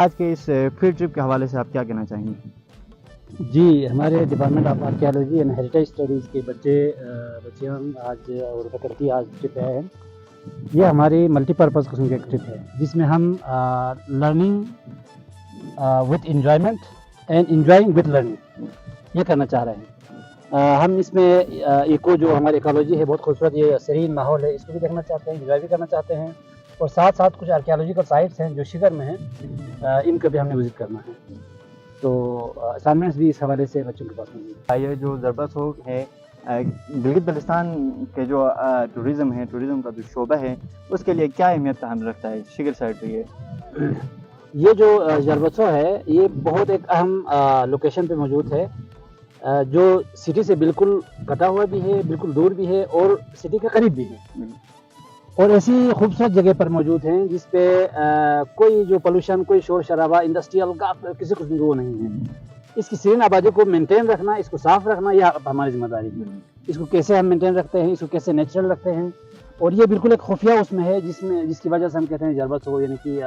آج کے اس field trip کے حوالے سے آپ کیا کہنا چاہیں گے؟ جی، ہمارے department of archaeology and heritage studies کے بچیاں آج اور فیکلٹی آج ٹرپ آئے ہیں. یہ ہماری ملٹی پرپز قسم کی ایک ٹرپ ہے جس میں ہم learning with enjoyment and enjoying with learning یہ کرنا چاہ رہے ہیں. ہم اس میں ایکو جو ہماری ایکالوجی ہے بہت خوبصورت یہ سرین ماحول ہے اس کو بھی دیکھنا چاہتے ہیں, انجوائے بھی کرنا چاہتے ہیں, اور ساتھ ساتھ کچھ آرکیالوجیکل سائٹس ہیں جو شگر میں ہیں ان کو بھی ہم نے وزٹ کرنا ہے. تو اسائنمنٹس بھی اس حوالے سے بچوں کے پاس موجود ہیں. یہ جو ضربہ سوگ ہے گلگت بلتستان کے جو ٹوریزم ہے, ٹوریزم کا جو شعبہ ہے اس کے لیے کیا اہمیت کا حامل رکھتا ہے شگر سائٹ پہ؟ یہ جو جربتسو ہے یہ بہت ایک اہم لوکیشن پہ موجود ہے جو سٹی سے بالکل کٹا ہوا بھی ہے, بالکل دور بھی ہے اور سٹی کے قریب بھی ہے, اور ایسی خوبصورت جگہ پر موجود ہیں جس پہ کوئی جو پولوشن, کوئی شور شرابہ انڈسٹریل کا کسی قسم کا وہ نہیں ہے. اس کی سرین آبادی کو مینٹین رکھنا, اس کو صاف رکھنا یہ ہماری ذمہ داری ہے. اس کو کیسے ہم مینٹین رکھتے ہیں, اس کو کیسے نیچرل رکھتے ہیں, اور یہ بالکل ایک خفیہ اس میں ہے جس کی وجہ سے ہم کہتے ہیں جربتسو, یعنی کہ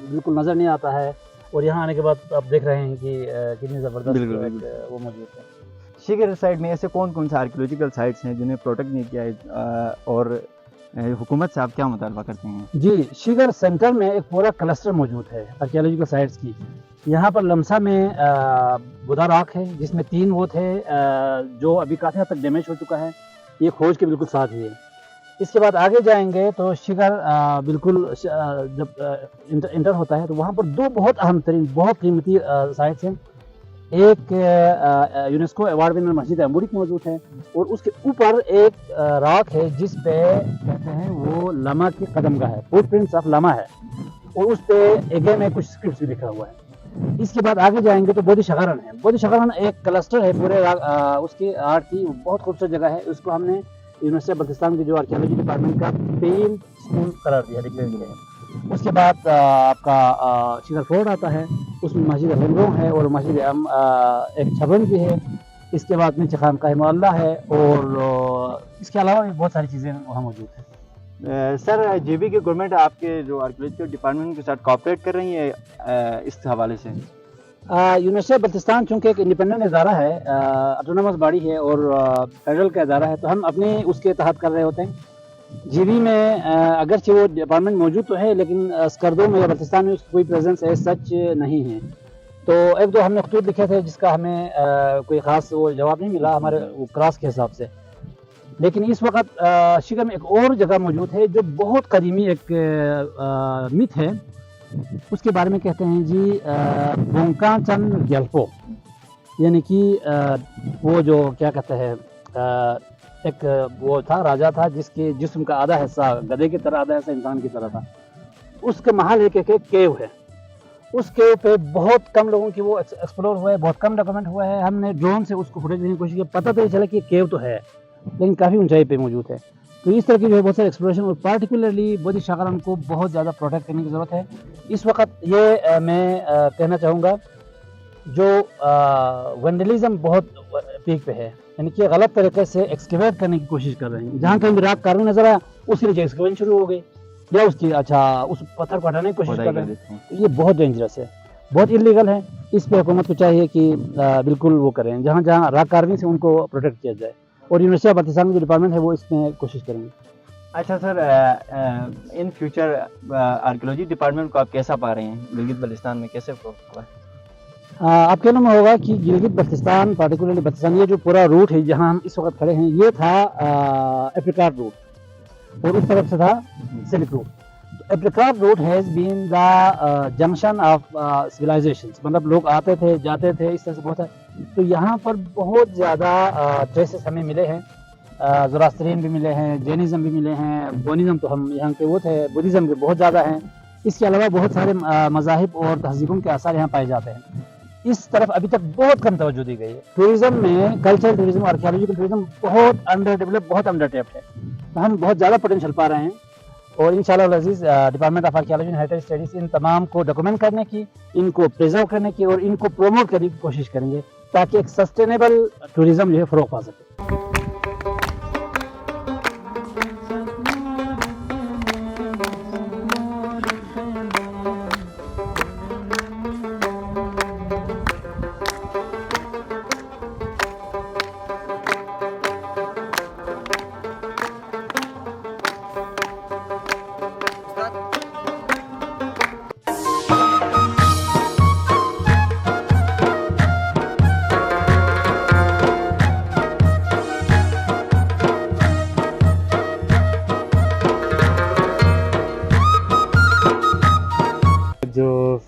بالکل نظر نہیں آتا ہے, اور یہاں آنے کے بعد آپ دیکھ رہے ہیں کہ کتنی زبردست وہ موجود ہے. شگر سائٹ میں ایسے کون کون سے آرکیولوجیکل سائٹس ہیں جنہیں پروٹیکٹ نہیں کیا ہے, اور حکومت سے آپ کیا مطالبہ کرتے ہیں؟ جی, شگر سینٹر میں ایک پورا کلسٹر موجود ہے آرکیالوجیکل سائٹس کی. یہاں پر لمسا میں بدا راک ہے جس میں 3 وہ تھے جو ابھی کافی حد تک ڈیمیج ہو چکا ہے, یہ کھوج کے بالکل ساتھ ہی ہے. اس کے بعد آگے جائیں گے تو شگر بالکل جب انٹر ہوتا ہے تو وہاں پر 2 بہت اہم ترین بہت قیمتی سائٹس ہیں. ایک یونیسکو ایوارڈ ونر مسجد عموری موجود ہے, اور اس کے اوپر ایک راک ہے جس پہ کہتے ہیں وہ لاما کی قدم گاہ ہے, فوٹ پرنٹس آف لاما ہے, اور اس پہ ایگے میں کچھ اسکرپٹس بھی لکھا ہوا ہے. اس کے بعد آگے جائیں گے تو بودھی شگرن ہے. بودھی شگرن ایک کلسٹر ہے پورے اس کی آرٹ کی بہت خوبصورت جگہ ہے. اس کو ہم نے یونیورسٹی آف بلتستان کے جو آرکیالوجی ڈپارٹمنٹ کا فیلڈ اسکول قرار دیا, ڈکلیئر کیا ہے. اس کے بعد آپ کا شگر فورٹ آتا ہے, اس میں مسجد ہمرو ہے اور مسجد ایک چھبن بھی ہے. اس کے بعد نیچے خانقاہ معلیٰ ہے, اور اس کے علاوہ بھی بہت ساری چیزیں وہاں موجود ہیں. سر جے بی کے گورنمنٹ آپ کے جو آرکیولوجیکل ڈپارٹمنٹ کے ساتھ کوآپریٹ کر رہی ہے اس حوالے سے؟ یونیورسٹی آف بلتستان چونکہ ایک انڈیپینڈنٹ ادارہ ہے, آٹونومس باڈی ہے اور فیڈرل کا ادارہ ہے, تو ہم اپنے اس کے تحت کر رہے ہوتے ہیں. جی بی میں اگرچہ وہ ڈپارٹمنٹ موجود تو ہے لیکن اسکردو میں یا بلتستان میں اس کی کوئی پریزنس ہے سچ نہیں ہے. تو 1-2 ہم نے خطوط لکھے تھے جس کا ہمیں کوئی خاص وہ جواب نہیں ملا ہمارے کراس کے حساب سے. لیکن اس وقت شگر میں ایک اور جگہ موجود ہے جو بہت قدیمی ایک مت ہے, اس کے بارے میں کہتے ہیں جی بونکا چند گیلپو, یعنی کہ وہ جو کیا کہتے ہیں ایک وہ تھا راجا تھا جس کے جسم کا آدھا حصہ گدھے کی طرح, آدھا حصہ انسان کی طرح تھا. اس کے محل ایک کیو ہے. اس کیو پہ بہت کم لوگوں کی وہ ایکسپلور ہوا ہے, بہت کم ڈاکومنٹ ہوا ہے. ہم نے ڈرون سے اس کو فوٹیج لینے کی کوشش کی, پتہ تو یہ چلا کہ کیو تو ہے لیکن کافی اونچائی پہ موجود ہے. تو اس طرح کی جو ہے بہت سارے ایکسپلوریشن, اور پارٹیکولرلی بودھی شگرن کو بہت زیادہ پروٹیکٹ کرنے کی ضرورت ہے. اس وقت یہ میں کہنا چاہوں گا جو وینڈلزم بہت پیک پہ ہے, یعنی کہ غلط طریقے سے ایکسکیویٹ کرنے کی کوشش کر رہے ہیں. جہاں کہیں بھی راک کارنگ نظر آیا اس کے نیچے ایکسکیویشن شروع ہو گئی, یا اس کی اس پتھر کو ہٹانے کی کوشش کر رہے ہیں. یہ بہت ڈینجرس ہے, بہت انلیگل ہے. اس پہ حکومت کو چاہیے کہ بالکل وہ کریں, جہاں جہاں راک کارونگ سے ان کو پروٹیکٹ کیا جائے, اور یونیورسٹی آف بلتستان جو ڈپارٹمنٹ ہے وہ اس میں کوشش کریں گے. اچھا سر, ان فیوچر آرکیولوجی ڈپارٹمنٹ کو آپ کیسا پا رہے ہیں گلگت بلتستان میں, کیسے ہوا؟ آپ کہنا میں ہوگا کہ گلگت بلتستان پارٹیکولرلی بلتستان یہ جو پورا روٹ ہے جہاں ہم اس وقت کھڑے ہیں یہ تھا ایپریکاٹ روٹ, اور اس طرف سے تھا silk route. Apricot route has been the junction of civilisations, مطلب لوگ آتے تھے جاتے تھے اس طرح سے بہت ہے. تو یہاں پر بہت زیادہ ٹریسز ہمیں ملے ہیں, زوراسترین بھی ملے ہیں, جینزم بھی ملے ہیں, بونزم تو ہم یہاں کے وہ تھے, بدھزم بھی بہت زیادہ ہیں. اس کے علاوہ بہت سارے مذاہب اور تہذیبوں کے آثار یہاں پائے جاتے ہیں. اس طرف ابھی تک بہت کم توجہ دی گئی ہے. ٹوریزم میں کلچرل ٹوریزم, آرکیالوجیکل ٹوریزم بہت انڈر ڈیولپ, بہت انڈر ٹیپڈ ہے. تو ہم بہت زیادہ پوٹینشیل پا رہے ہیں, اور انشاءاللہ العزیز department of archaeology and heritage studies ان تمام کو ڈاکومنٹ کرنے کی, ان کو پریزرو کرنے کی اور ان کو پروموٹ کرنے کی کوشش کریں گے تاکہ ایک سسٹینیبل ٹوریزم جو ہے فروغ پا سکے.